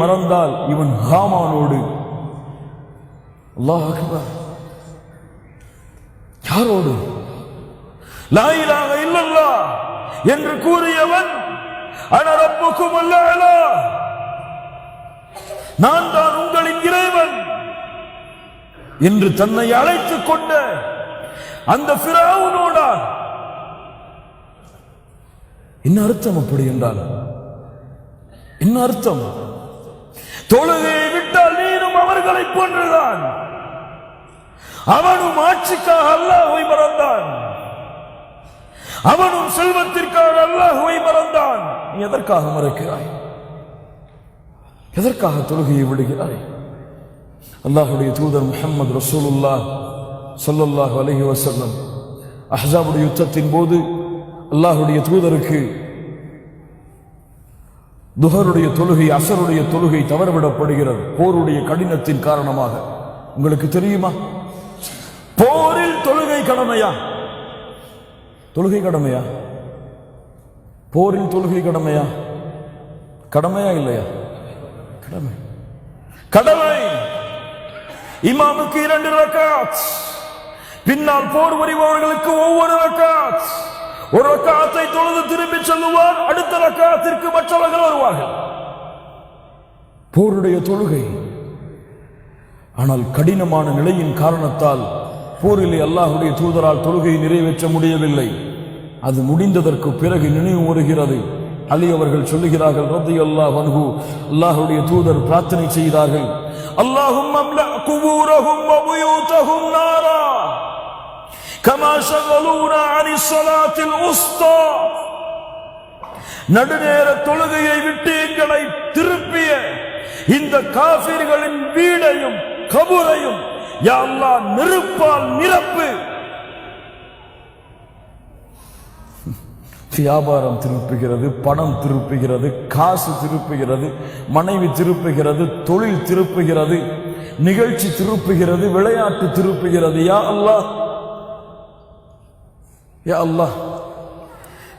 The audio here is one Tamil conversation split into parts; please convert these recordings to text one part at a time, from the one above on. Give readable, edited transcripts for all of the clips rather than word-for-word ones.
மறந்தால் இவன் ஹாமானோடு, அல்லாஹ் அக்பர், யாரோடு லா இலாஹ இல்லல்லாஹ் என்று கூறியவன் அன ரப்புக்கும் அலா, நான் தான் உங்களின் இறைவன் என்று தன்னை அழைத்துக் கொண்ட அந்த ஃபிரௌனோடா. என்ன அர்த்தம் அப்படி என்றால்? என்ன அர்த்தம்? தொழுகையை விட்டால் நீனும் அவர்களை போன்றுதான். அவனும் ஆட்சிக்காக அல்லாஹ்வை மறந்தான், அவனும் செல்வத்திற்காக அல்லாஹ்வை மறந்தான். நீ எதற்காக மறக்கிறாய்? எதற்காக தொழுகையை விடுகிறாய்? அல்லாஹ்வுடைய தூதர் முஹம்மது ரசூலுல்லாஹ் ஸல்லல்லாஹு அலைஹி வஸல்லம் அஹ்ஸாபுடைய யுத்தத்தின் போது அல்லாஹ்வுடைய தூதருக்கு துஹருடைய தொழுகை, அஸருடைய தொழுகை தவறவிடப்படுகிறது போருடைய கடினத்தின் காரணமாக. உங்களுக்கு தெரியுமா, போரில் தொழுகை கடமையா? தொழுகை கடமையா? போரில் தொழுகை கடமையா? கடமையா இல்லையா? கடமை, கடமை. இமாமுக்கு 2 ரக்காத், பின்னால் போர் புரிபவர்களுக்கு ஒவ்வொரு ரக்காத். ஒரு ரக்காத்தை தொழுது திரும்பி செல்லுவார், அடுத்த ரக்காத்திற்கு மற்றவர்கள் வருவார்கள். போருடைய தொழுகை. ஆனால் கடினமான நிலையின் காரணத்தால் போரிலே அல்லாஹ்வுடைய தூதரால் தொழுகை நிறைவேற்ற முடியவில்லை. அது முடிந்ததற்கு பிறகு நினைவு வருகிறது. அலி அவர்கள் சொல்லுகிறார்கள் ரலியல்லாஹு அன்ஹு, அல்லாஹ்வுடைய தூதர் பிரார்த்தனை செய்தார்கள், அல்லாஹும்ம அம்லா குபூரஹும் வ புயூதஹும் நாரா கமா ஷகலூனா அனிஸ் ஸலாத்தில் உஸ்தா. நடுநேர தொழுகையை விட்டு எங்களை திருப்பிய இந்த காஃபிர்களின் வீடையும் கபூரையும் யா அல்லாஹ் நெருப்பால் நிரப்பு. வியாபாரம் திருப்புகிறது, பணம் திருப்புகிறது, காசு திருப்புகிறது, மனைவி திருப்புகிறது, தொழில் திருப்புகிறது, நிகழ்ச்சி திருப்புகிறது, விளையாட்டு திருப்புகிறது. யா அல்லாஹ், யா அல்லாஹ்.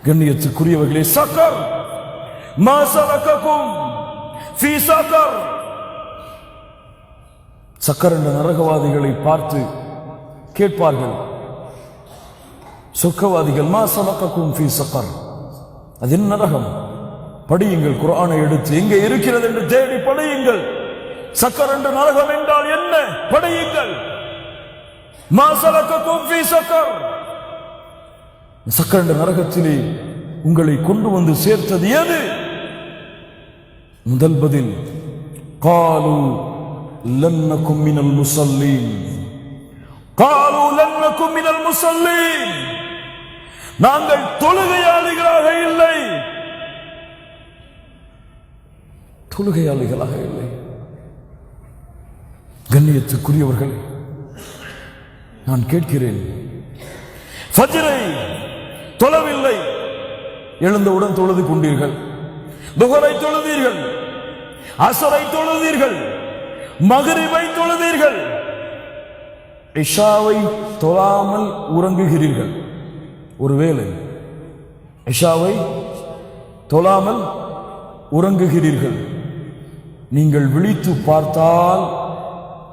கண்ணியத்துக்குரியவர்களே, சக்கர் மா சலககும் ஃபீ சக்கர். சக்கர் என்ற நரகவாதிகளை பார்த்து கேட்பார்கள் சொர்க்கவாதிகள், மா சலககும் ஃபீ சக்கர், அது என்ன நரகம்? படியுங்கள், குர்ஆனை எடுத்து எங்கே இருக்கிறது என்று தேடி படியுங்கள். சக்கர் என்ற நரகம் என்றால் என்ன? படியுங்கள். மா சலககும் ஃபீ சக்கர். சக்கர் என்ற நரகத்திலே உங்களை கொண்டு வந்து சேர்த்தது எது? முதல் பதில், காலு லன் நகும் மினல் முஸல்லீன். காலு லன் நகும் மினல் முஸல்லீன். நாங்கள் தொழுகையாளிகளாக இல்லை, தொழுகையாளிகளாக இல்லை. கண்ணியத்துக்குரியவர்களே, நான் கேட்கிறேன், ஃபஜ்ரை தொழவில்லை, எழுந்தவுடன் தொழுது கொண்டீர்கள், துஹரை தொழுதீர்கள், அஸரை தொழுதீர்கள், மக்ரிபை தொழுதீர்கள், இஷாவை தொழாமல் உறங்குகிறீர்கள். ஒருவேளை இஷாவை தொழாமல் உறங்குகிறீர்கள். நீங்கள் விழித்து பார்த்தால்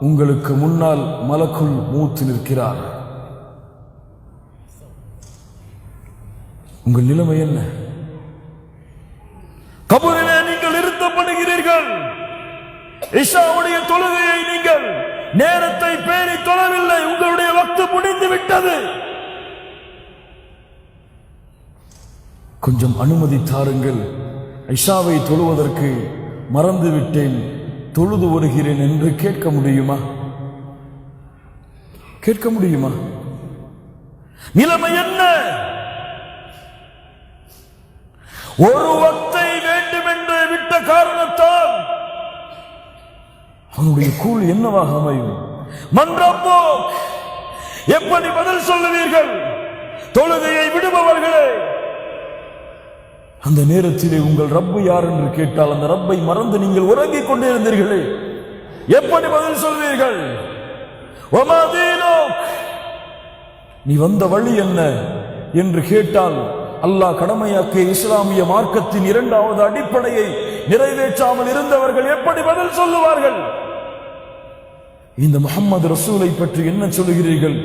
உங்களுக்கு முன்னால் மலக்குல் மௌத் நிற்கிறார். உங்கள் நிலைமை என்ன? கபரிலே நீங்கள் இருத்தப்படுகிறீர்கள். இஷாவுடைய தொழுகையை நீங்கள் நேரத்தை பேணி தொழவில்லை, உங்களுடைய வக்து முடிந்து விட்டது. கொஞ்சம் அனுமதி தாருங்கள், இஷாவை தொழுவதற்கு மறந்து விட்டேன், தொழுது வருகிறேன் என்று கேட்க முடியுமா? கேட்க முடியுமா? நிலைமை என்ன? ஒரு வக்தை வேண்டும் என்று விட்ட காரணத்தால் அவனுடைய கூலி என்னவாக அமையும்? மன்றப்போ எப்படி பதில் சொல்லுவீர்கள்? தொழுகையை விடுபவர்களே, அந்த நேரத்திலே உங்கள் ரப்பு யார் என்று கேட்டால் அந்த ரப்பை மறந்து நீங்கள் உறங்கிக் கொண்டே இருந்தீர்களே, எப்படி பதில் சொல்வீர்கள்? நீ வந்த வழி என்ன என்று கேட்டால் அல்லாஹ் கடமையாக்கிய இஸ்லாமிய மார்க்கத்தின் 2வது அடிப்படையை நிறைவேற்றாமல் இருந்தவர்கள் எப்படி பதில் சொல்லுவார்கள்? இந்த முஹம்மது ரசூலை பற்றி என்ன சொல்லுகிறீர்கள்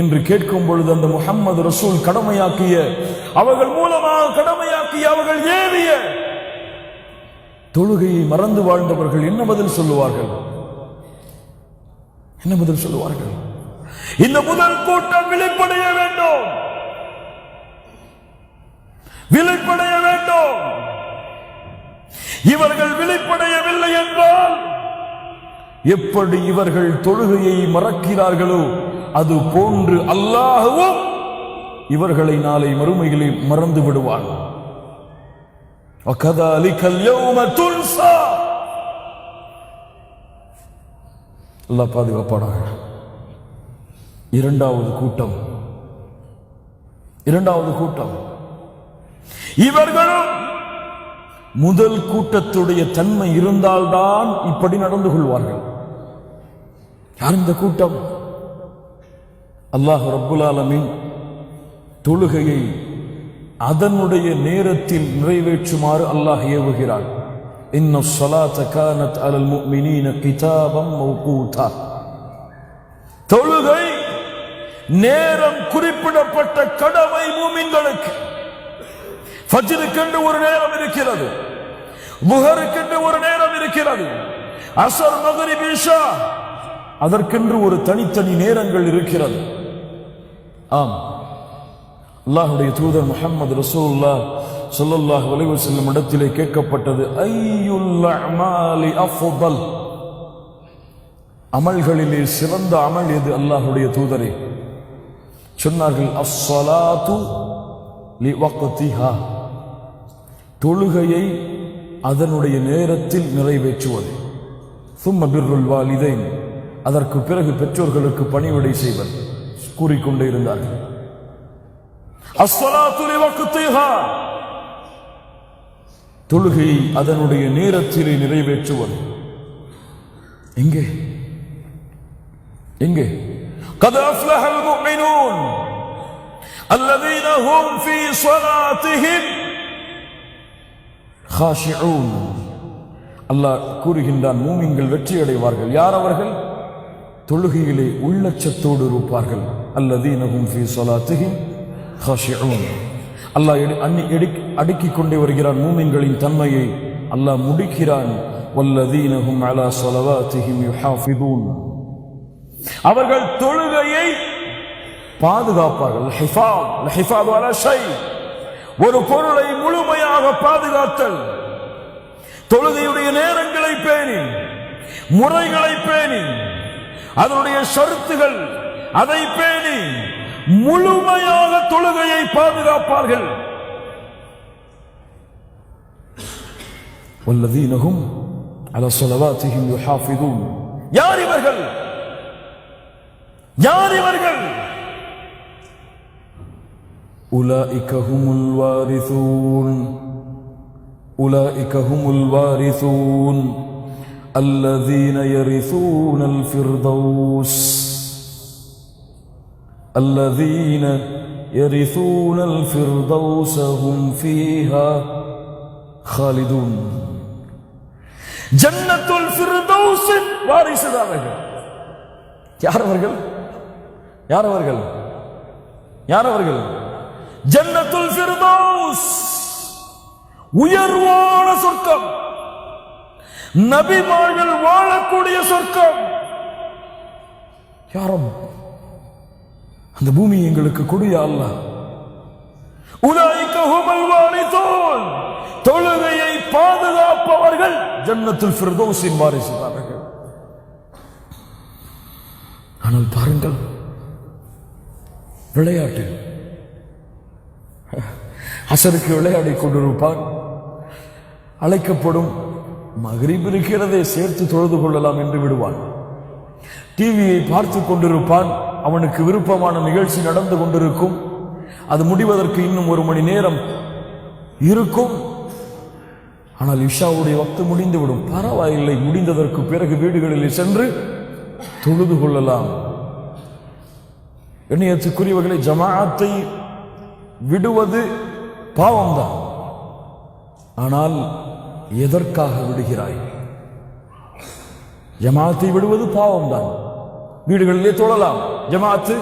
என்று கேட்கும் பொழுது அந்த முஹம்மது ரசூல் கடமையாக்கிய, அவர்கள் மூலமாக கடமையாக்கிய, அவர்கள் ஏவிய தொழுகையை மறந்து வாழ்ந்தவர்கள் என்ன பதில் சொல்லுவார்கள்? என்ன பதில் சொல்லுவார்கள்? இந்த முதல் கூட்டம் விழிப்படைய வேண்டும், விழிப்படைய வேண்டும். இவர்கள் விழிப்படையவில்லை என்றால் எப்படி இவர்கள் தொழுகையை மறக்கிறார்களோ அது போன்று அல்லாஹ்வும் இவர்களை நாளை மறுமையிலே மறந்து விடுவான். அல்லாஹ் பாதுகாப்பானாக. இரண்டாவது கூட்டம் இவர்களும் முதல் கூட்டத்துடைய தன்மை இருந்தால்தான் இப்படி நடந்து கொள்வார்கள். யார் இந்த கூட்டம்? அல்லாஹ் ரப்புல் ஆலமீன் தொழுகையை அதனுடைய நேரத்தில் நிறைவேற்றுமாறு அல்லாஹ் ஏவுகிறான். இன்னஸ் ஸலாத கானத் அலல் முஃமினீன கிதாபம் மவ்கூதா. தொழுகை நேரம் குறிப்பிடப்பட்ட கடமை மூமின்களுக்கு. ஃபஜ்ருக்கென்று ஒரு நேரம் இருக்கிறது, முஹருக்கென்று ஒரு நேரம் இருக்கிறது, அஸர், மக்ரிப், இஷா அதற்கென்று ஒரு தனித்தனி நேரங்கள் இருக்கிறது. ஆம், அல்லாஹ்வுடைய தூதர் முஹம்மது ரசூலுல்லாஹ் ஸல்லல்லாஹு அலைஹி வஸல்லம் இடத்திலே கேட்கப்பட்டது, ஐயுல் அமாலி அஃதல், அமல்களிலே சிறந்த அமல் எது அல்லாஹ்வுடைய தூதரே? சொன்னார்கள், அஸ்ஸலாத்து லிவக்திஹா, தொழுகையை அதனுடைய நேரத்தில் நிறைவேற்றுவது. சும்ம பிர்ருல் வாலிதைன், அதற்கு பிறகு பெற்றோர்களுக்கு பணிவிடை செய்வது. கூறிக்கொண்டே இருந்தார்கள். அஸ்ஸலாத்து லிவக்திஹா, தொழுகையை அதனுடைய நேரத்திலே நிறைவேற்றுவது. எங்கே எங்கே? قد أفلح المؤمنون الذين هم في صلاتهم خاشعون. அல்லாஹ் கூறுகின்றான், மூமின்கள் வெற்றி அடைவார்கள். யார் அவர்கள்? தொழுகையிலே உள்ளச்சத்தோடு இருப்பார்கள். الذين هم في صلاتهم خاشعون. அல்லாஹ் அடுக்கிக் கொண்டே வருகிறான் மூமின்களின் தன்மையை. அல்லாஹ் முடிக்கிறான், والذين هم على صلواتهم يحافظون. அவர்கள் தொழுகையை பாதுகாப்பார்கள். ஹிஃபாது அலா ஷை, ஒரு பொருளை முழுமையாக பாதுகாத்தல். தொழுகையுடைய நேரங்களை பேணி, முறைகளை பேணி, அதனுடைய ஷர்த்துகள் அதை பேணி முழுமையாக தொழுகையை பாதுகாப்பார்கள். والذين هم على صلواتهم يحافظون. யார் இவர்கள்? யார் இவர்கள்? أولئك هم الوارثون أولئك هم الوارثون الذين يرثون الفردوس الذين يرثون الفردوس هم فيها خالدون. ஜன்னத்துல் ஃபிர்தௌஸின் வாரிசுதார்கள். யார் அவர்கள்? யார் அவர்கள்? யார் அவர்கள்? ஜன்னத்துல் ஃபிர்தௌஸ், உயர்வான சொர்க்கம், நபிமார்கள் வாழக்கூடிய சொர்க்கம். யாரும் அந்த பூமி எங்களுக்கு கொடு யா அல்லாஹ். உலாயிக ஹுமுல் வாரிதூன், தொழுகையை பாதுகாப்பவர்கள் ஜன்னத்துல் ஃபிர்தௌஸின் வாரிசுதார்கள். ஆனால் பாருங்கள், விளையாட்டு. அசருக்கு விளையாடி கொண்டிருப்பான், அழைக்கப்படும் மக்ரிப் இருக்கிறதே சேர்த்து தொழுது கொள்ளலாம் என்று விடுவான். டிவியை பார்த்து கொண்டிருப்பான், அவனுக்கு விருப்பமான நிகழ்ச்சி நடந்து கொண்டிருக்கும், அது முடிவதற்கு இன்னும் 1 மணி நேரம் இருக்கும். ஆனால் இஷாவுடைய வக்து முடிந்துவிடும். பரவாயில்லை, முடிந்ததற்கு பிறகு வீடுகளில் சென்று தொழுது கொள்ளலாம். எண்ணியத்துக்குரியவர்களை, ஜமாஅத்தை விடுவது பாவம்தான். ஆனால் எதற்காக விடுகிறாய்? ஜமாத்தை விடுவது பாவம்தான். வீடுகளிலே தொழலாம், ஜமாத்து